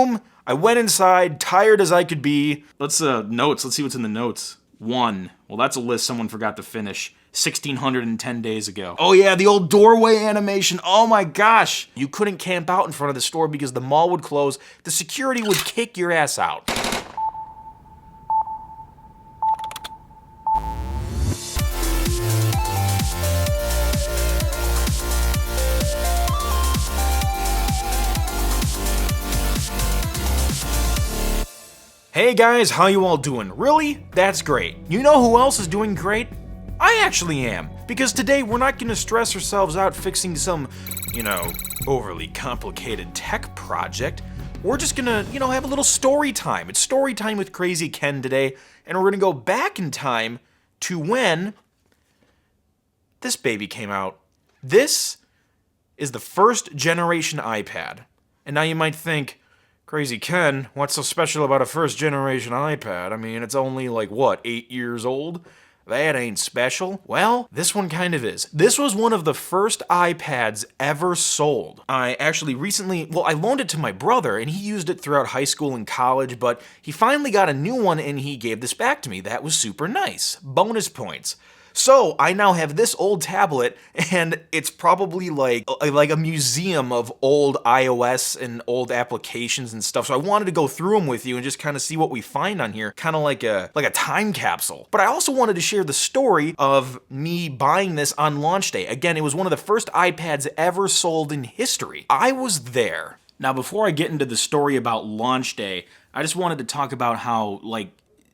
Boom! I went inside, tired as I could be. Let's see what's in the notes. 1. Well, that's a list someone forgot to finish. 1,610 days ago. Oh yeah, the old doorway animation. Oh my gosh. You couldn't camp out in front of the store because the mall would close. The security would kick your ass out. Hey guys, how you all doing? Really? That's great. You know who else is doing great? I actually am, because today we're not gonna stress ourselves out fixing some, overly complicated tech project. We're just gonna, have a little story time. It's story time with Krazy Ken today, and we're gonna go back in time to when this baby came out. This is the first generation iPad. And now you might think, Krazy Ken, what's so special about a first generation iPad? I mean, it's only 8 years old? That ain't special. Well, this one kind of is. This was one of the first iPads ever sold. I actually I loaned it to my brother and he used it throughout high school and college, but he finally got a new one and he gave this back to me. That was super nice. Bonus points. So, I now have this old tablet, and it's probably like a museum of old iOS and old applications and stuff. So I wanted to go through them with you and just kind of see what we find on here, kind of like a time capsule. But I also wanted to share the story of me buying this on launch day. Again, it was one of the first iPads ever sold in history. I was there. Now, before I get into the story about launch day, I just wanted to talk about how,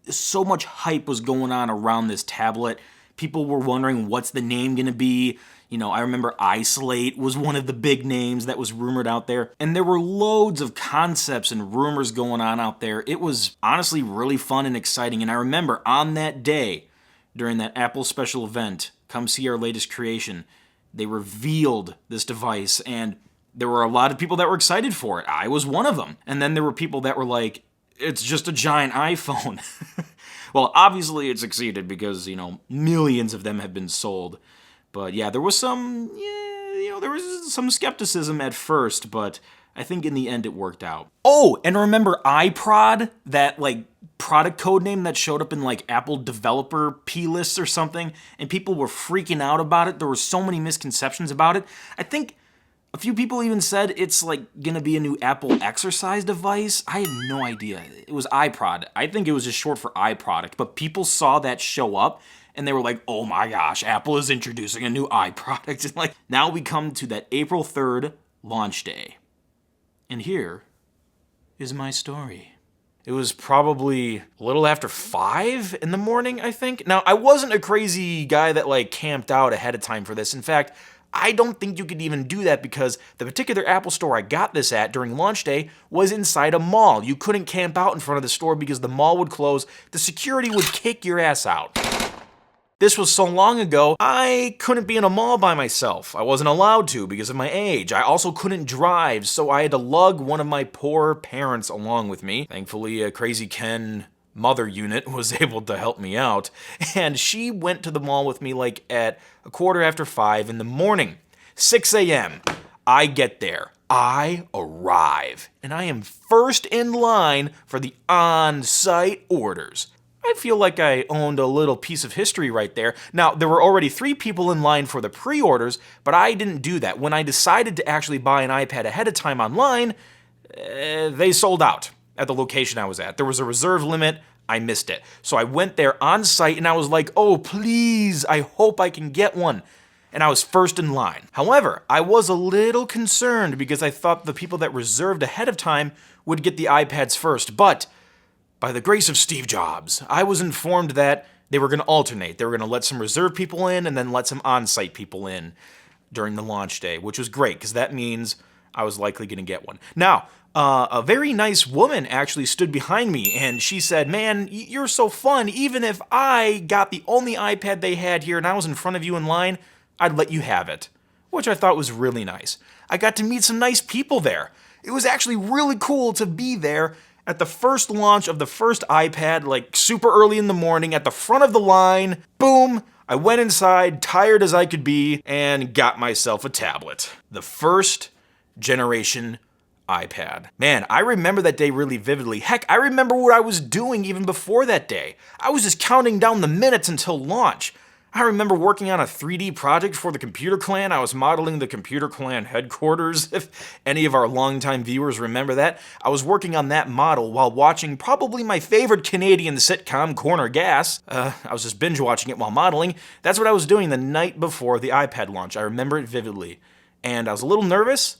so much hype was going on around this tablet. People were wondering what's the name gonna be. I remember Isolate was one of the big names that was rumored out there. And there were loads of concepts and rumors going on out there. It was honestly really fun and exciting. And I remember on that day, during that Apple special event, come see our latest creation, they revealed this device. And there were a lot of people that were excited for it. I was one of them. And then there were people that were like, it's just a giant iPhone. Well, obviously it succeeded because, millions of them have been sold. But yeah, there was some skepticism at first, but I think in the end it worked out. Oh, and remember iProd, that product code name that showed up in Apple developer P-lists or something, and people were freaking out about it. There were so many misconceptions about it. I think a few people even said it's gonna be a new Apple exercise device. I had no idea. It was iProd. I think it was just short for iProduct, but people saw that show up and they were like, oh my gosh, Apple is introducing a new iProduct. And now we come to that April 3rd launch day. And here is my story. It was probably a little after 5 in the morning, I think. Now, I wasn't a crazy guy that camped out ahead of time for this. In fact, I don't think you could even do that because the particular Apple store I got this at during launch day was inside a mall. You couldn't camp out in front of the store because the mall would close. The security would kick your ass out. This was so long ago, I couldn't be in a mall by myself. I wasn't allowed to because of my age. I also couldn't drive, so I had to lug one of my poor parents along with me. Thankfully, a Krazy Ken mother unit was able to help me out, and she went to the mall with me at 5:15 in the morning. 6 a.m. I get there. I arrive, and I am first in line for the on-site orders. I feel like I owned a little piece of history right there. Now, there were already 3 people in line for the pre-orders, but I didn't do that. When I decided to actually buy an iPad ahead of time online, they sold out at the location I was at. There was a reserve limit. I missed it. So I went there on site and I was like, oh, please, I hope I can get one. And I was first in line. However, I was a little concerned because I thought the people that reserved ahead of time would get the iPads first. But by the grace of Steve Jobs, I was informed that they were going to alternate. They were going to let some reserved people in and then let some on-site people in during the launch day, which was great because that means I was likely going to get one. Now, a very nice woman actually stood behind me and she said, man, you're so fun. Even if I got the only iPad they had here and I was in front of you in line, I'd let you have it, which I thought was really nice. I got to meet some nice people there. It was actually really cool to be there at the first launch of the first iPad, super early in the morning at the front of the line. Boom, I went inside, tired as I could be, and got myself a tablet. The first generation iPad. Man, I remember that day really vividly. Heck, I remember what I was doing even before that day. I was just counting down the minutes until launch. I remember working on a 3D project for the Computer Clan. I was modeling the Computer Clan headquarters, if any of our longtime viewers remember that. I was working on that model while watching probably my favorite Canadian sitcom, Corner Gas. I was just binge watching it while modeling. That's what I was doing the night before the iPad launch. I remember it vividly. And I was a little nervous,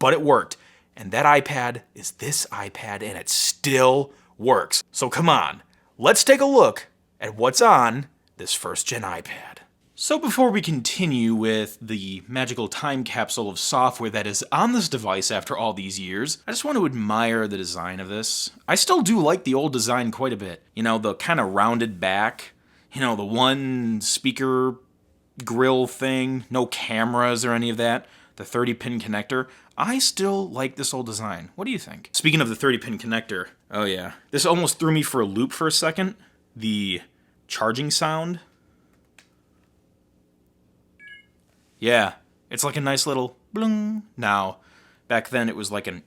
but it worked. And that iPad is this iPad, and it still works. So come on, let's take a look at what's on this first-gen iPad. So before we continue with the magical time capsule of software that is on this device after all these years, I just want to admire the design of this. I still do like the old design quite a bit. You know, the kind of rounded back, you know, the one speaker grill thing, no cameras or any of that, the 30-pin connector. I still like this old design. What do you think? Speaking of the 30-pin connector, oh yeah, this almost threw me for a loop for a second. The charging sound. Yeah, it's like a nice little bling. Now, back then it was like an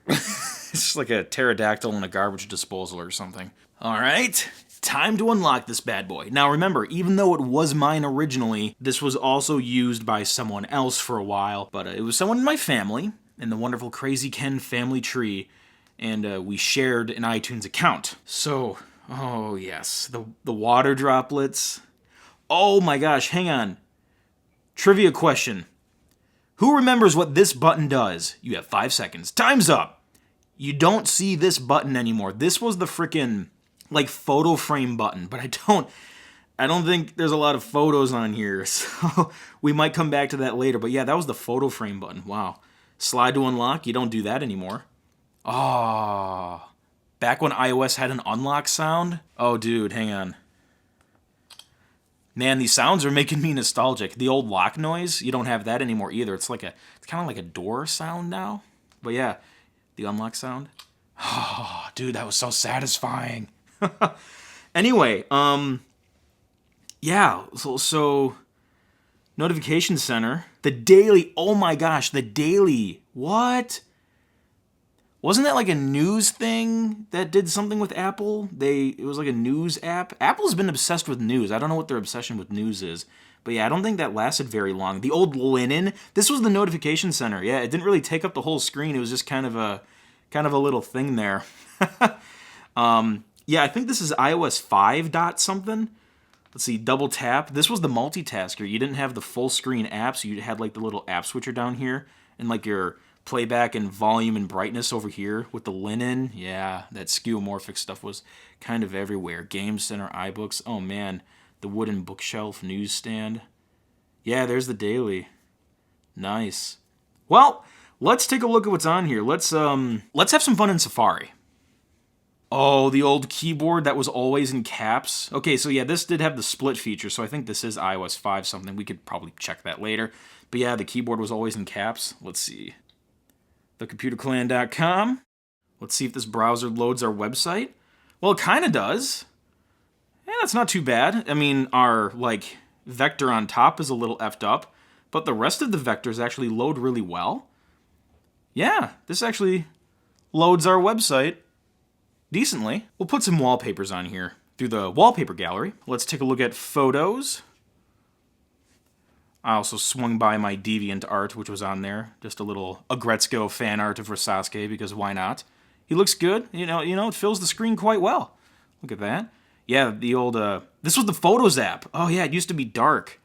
it's just like a pterodactyl in a garbage disposal or something. All right, time to unlock this bad boy. Now remember, even though it was mine originally, this was also used by someone else for a while, but it was someone in my family, in the wonderful Krazy Ken family tree, and we shared an iTunes account. So, oh yes, the water droplets. Oh my gosh, hang on. Trivia question. Who remembers what this button does? You have 5 seconds. Time's up. You don't see this button anymore. This was the frickin' like photo frame button, but I don't think there's a lot of photos on here, so we might come back to that later. But yeah, that was the photo frame button. Wow. Slide to unlock, you don't do that anymore. Oh, back when iOS had an unlock sound? Oh dude, hang on. Man, these sounds are making me nostalgic. The old lock noise, you don't have that anymore either. It's kind of like a door sound now. But yeah, the unlock sound. Oh, dude, that was so satisfying. Anyway, yeah, so notification center, the daily, oh my gosh, the daily, what? Wasn't that like a news thing that did something with Apple? It was like a news app. Apple's been obsessed with news. I don't know what their obsession with news is. But yeah, I don't think that lasted very long. The old linen, this was the notification center. Yeah, it didn't really take up the whole screen. It was just kind of a little thing there. Yeah, I think this is iOS 5 dot something. Let's see, double tap. This was the multitasker. You didn't have the full screen apps. You had like the little app switcher down here and like your playback and volume and brightness over here with the linen. Yeah, that skeuomorphic stuff was kind of everywhere. Game Center, iBooks. Oh man, the wooden bookshelf newsstand. Yeah, there's the daily. Nice. Well, let's take a look at what's on here. Let's have some fun in Safari. Oh, the old keyboard that was always in caps. Okay, so yeah, this did have the split feature, so I think this is iOS 5 something. We could probably check that later. But yeah, the keyboard was always in caps. Let's see. thecomputerclan.com. Let's see if this browser loads our website. Well, it kind of does. Yeah, that's not too bad. I mean, our, like, vector on top is a little effed up, but the rest of the vectors actually load really well. Yeah, this actually loads our website decently. We'll put some wallpapers on here through the wallpaper gallery. Let's take a look at photos. I also swung by my Deviant art, which was on there. Just a little Agretzko fan art of Sasuke, because why not? He looks good. You know, it fills the screen quite well. Look at that. Yeah, the old, this was the Photos app. Oh yeah, it used to be dark.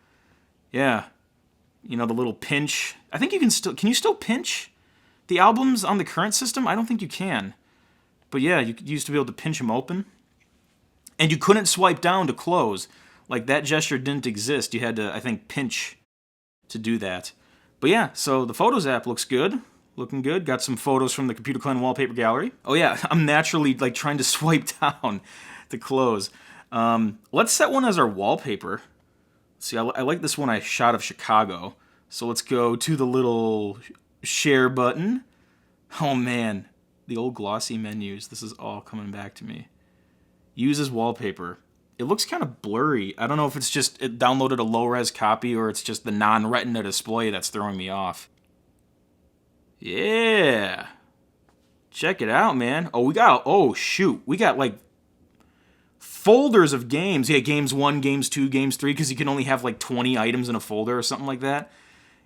Yeah. You know, the little pinch. I think you can you still pinch the albums on the current system? I don't think you can. But yeah, you used to be able to pinch them open. And you couldn't swipe down to close. Like, that gesture didn't exist. You had to, I think, pinch to do that. But yeah, so the Photos app looks good. Looking good. Got some photos from the Computer Clan wallpaper gallery. Oh yeah, I'm naturally, like, trying to swipe down to close. Let's set one as our wallpaper. See, I like this one I shot of Chicago. So let's go to the little share button. Oh man. The old glossy menus. This is all coming back to me. Use as wallpaper. It looks kind of blurry. I don't know if it's just it downloaded a low-res copy or it's just the non-retina display that's throwing me off. Yeah. Check it out, man. Oh, oh, shoot. We got, like, folders of games. Yeah, games 1, games 2, games 3, because you can only have, like, 20 items in a folder or something like that.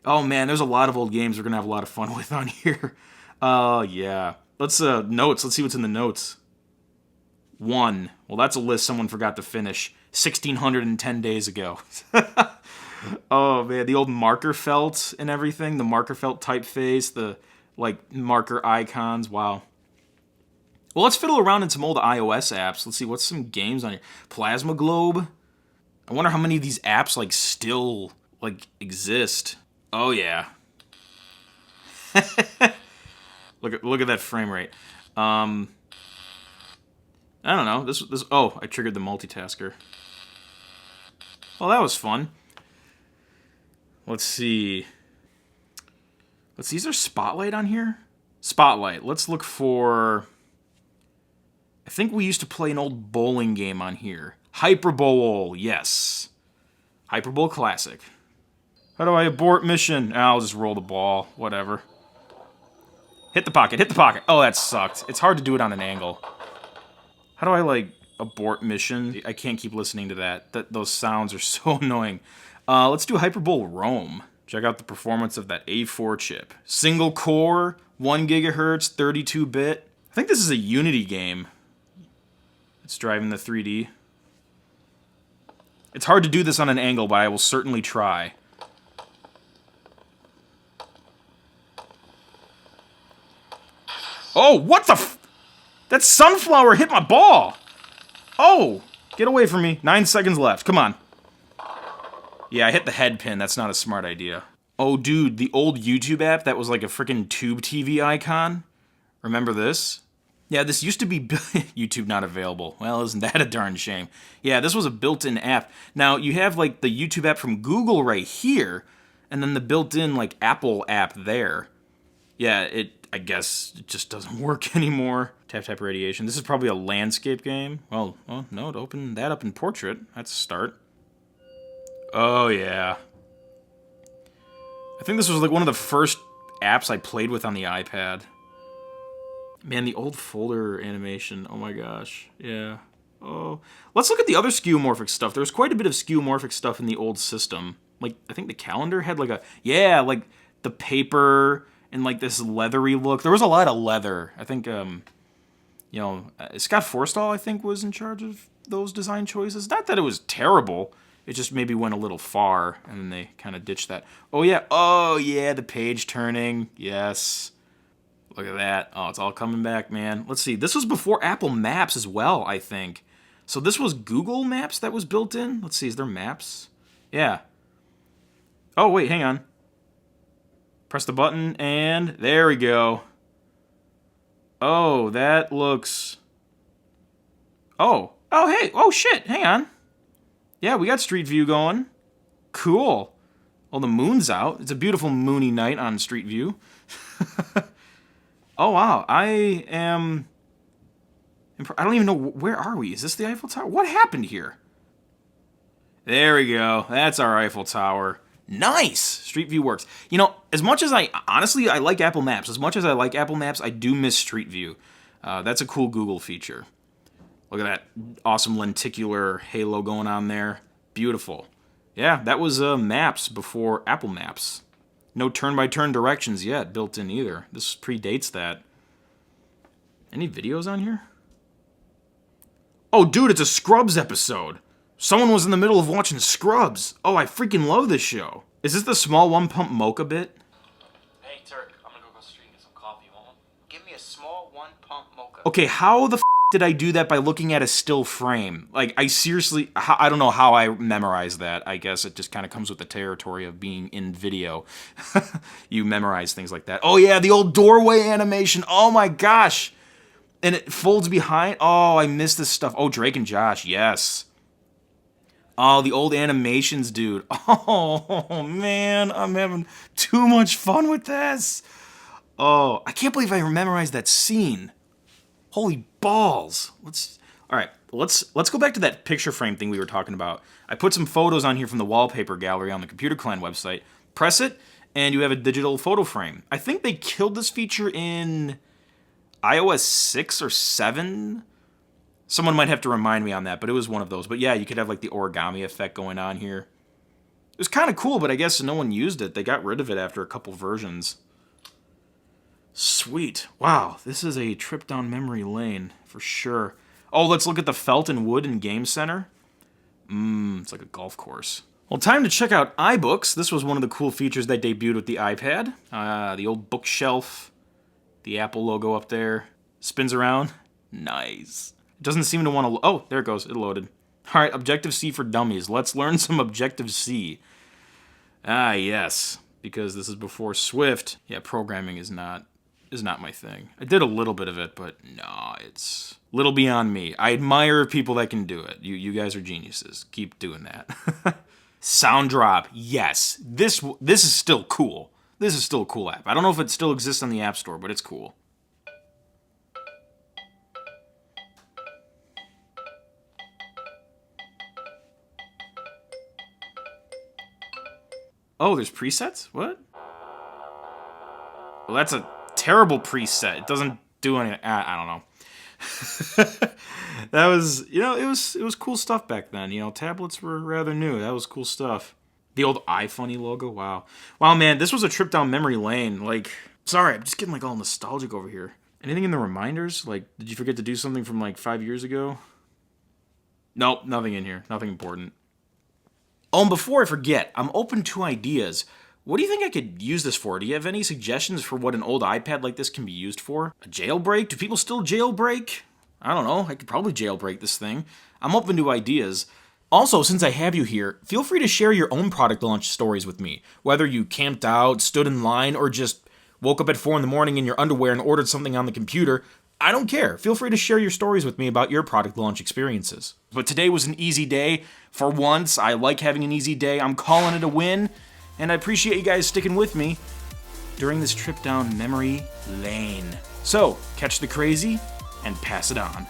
Oh, man, there's a lot of old games we're going to have a lot of fun with on here. Yeah. Let's, notes. Let's see what's in the notes. 1. Well, that's a list someone forgot to finish 1,610 days ago. Oh, man, the old marker felt and everything. The marker felt typeface, the, like, marker icons. Wow. Well, let's fiddle around in some old iOS apps. Let's see, what's some games on here? Plasma Globe. I wonder how many of these apps, like, still, like, exist. Oh, yeah. Look at that frame rate. I don't know. This. Oh, I triggered the multitasker. Well, that was fun. Let's see. Is there Spotlight on here? Spotlight. Let's look for... I think we used to play an old bowling game on here. Hyperbowl, yes. Hyperbowl Classic. How do I abort mission? I'll just roll the ball. Whatever. Hit the pocket, hit the pocket. Oh, that sucked. It's hard to do it on an angle. How do I, like, abort mission? I can't keep listening to that. Those sounds are so annoying. Let's do Hyperbowl Rome. Check out the performance of that A4 chip. Single core, 1 gigahertz, 32-bit. I think this is a Unity game. It's driving the 3D. It's hard to do this on an angle, but I will certainly try. Oh, what the f... That sunflower hit my ball! Oh! Get away from me. 9 seconds left. Come on. Yeah, I hit the head pin. That's not a smart idea. Oh, dude, the old YouTube app that was like a freaking tube TV icon. Remember this? Yeah, this used to be... YouTube not available. Well, isn't that a darn shame? Yeah, this was a built-in app. Now, you have, like, the YouTube app from Google right here, and then the built-in, like, Apple app there. Yeah, I guess it just doesn't work anymore. Tap radiation. This is probably a landscape game. Well, no, to open that up in portrait. That's a start. Oh, yeah. I think this was like one of the first apps I played with on the iPad. Man, the old folder animation. Oh my gosh. Yeah. Oh. Let's look at the other skeuomorphic stuff. There was quite a bit of skeuomorphic stuff in the old system. Like, I think the calendar had like a... Yeah, like the paper and like this leathery look. There was a lot of leather. I think, Scott Forstall, I think, was in charge of those design choices. Not that it was terrible. It just maybe went a little far, and then they kind of ditched that. Oh, yeah, the page turning. Yes. Look at that. Oh, it's all coming back, man. Let's see. This was before Apple Maps as well, I think. So this was Google Maps that was built in? Let's see, is there Maps? Yeah. Oh, wait, hang on. Press the button, and there we go. Oh, that looks... Oh, hey. Oh, shit, hang on. Yeah, we got Street View going. Cool. Well, the moon's out. It's a beautiful moony night on Street View. Oh, wow. I don't even know. Where are we? Is this the Eiffel Tower? What happened here? There we go. That's our Eiffel Tower. Nice! Street View works. You know, as much as I like Apple Maps. As much as I like Apple Maps, I do miss Street View. That's a cool Google feature. Look at that awesome lenticular halo going on there. Beautiful. Yeah, that was Maps before Apple Maps. No turn-by-turn directions yet built in either. This predates that. Any videos on here? Oh, dude, it's a Scrubs episode. Someone was in the middle of watching Scrubs. Oh, I freaking love this show. Is this the small one-pump mocha bit? Hey, Turk, I'm gonna go across the street and get some coffee. You want one? Give me a small one-pump mocha. Okay, how the did I do that by looking at a still frame? Like, I seriously... I don't know how I memorized that. I guess it just kind of comes with the territory of being in video. You memorize things like that. Oh, yeah, the old doorway animation. Oh, my gosh. And it folds behind. Oh, I miss this stuff. Oh, Drake and Josh. Yes. Oh, the old animations, dude. Oh, man. I'm having too much fun with this. Oh, I can't believe I memorized that scene. Holy balls. Let's go back to that picture frame thing we were talking about. I put some photos on here from the wallpaper gallery on the Computer Clan website. Press it, and you have a digital photo frame. I think they killed this feature in iOS 6 or 7. Someone might have to remind me on that, but it was one of those. But yeah, you could have like the origami effect going on here. It was kind of cool, but I guess no one used it. They got rid of it after a couple versions. Sweet. Wow, this is a trip down memory lane for sure. Oh, let's look at the felt and wood in Game Center. It's like a golf course. Well, time to check out iBooks. This was one of the cool features that debuted with the iPad. The old bookshelf, the Apple logo up there. Spins around. Nice. It doesn't seem to want to... Oh, there it goes. It loaded. All right, Objective-C for dummies. Let's learn some Objective-C. Ah, yes. Because this is before Swift. Yeah, programming is not my thing. I did a little bit of it, but no, it's little beyond me. I admire people that can do it. You guys are geniuses. Keep doing that. Sound drop. Yes. This is still cool. This is still a cool app. I don't know if it still exists on the App Store, but it's cool. Oh, there's presets? What? Well, that's a terrible preset. It doesn't do anything. I don't know. That was, it was cool stuff back then. Tablets were rather new. That was cool stuff. The old iFunny logo. Wow. Wow, man, this was a trip down memory lane. Like, sorry, I'm just getting like all nostalgic over here. Anything in the reminders? Like, did you forget to do something from like 5 years ago? Nope, nothing in here. Nothing important. Oh, and before I forget, I'm open to ideas. What do you think I could use this for? Do you have any suggestions for what an old iPad like this can be used for? A jailbreak? Do people still jailbreak? I don't know. I could probably jailbreak this thing. I'm open to ideas. Also, since I have you here, feel free to share your own product launch stories with me. Whether you camped out, stood in line, or just woke up at 4 a.m. in your underwear and ordered something on the computer, I don't care. Feel free to share your stories with me about your product launch experiences. But today was an easy day. For once, I like having an easy day. I'm calling it a win. And I appreciate you guys sticking with me during this trip down memory lane. So, catch the crazy and pass it on.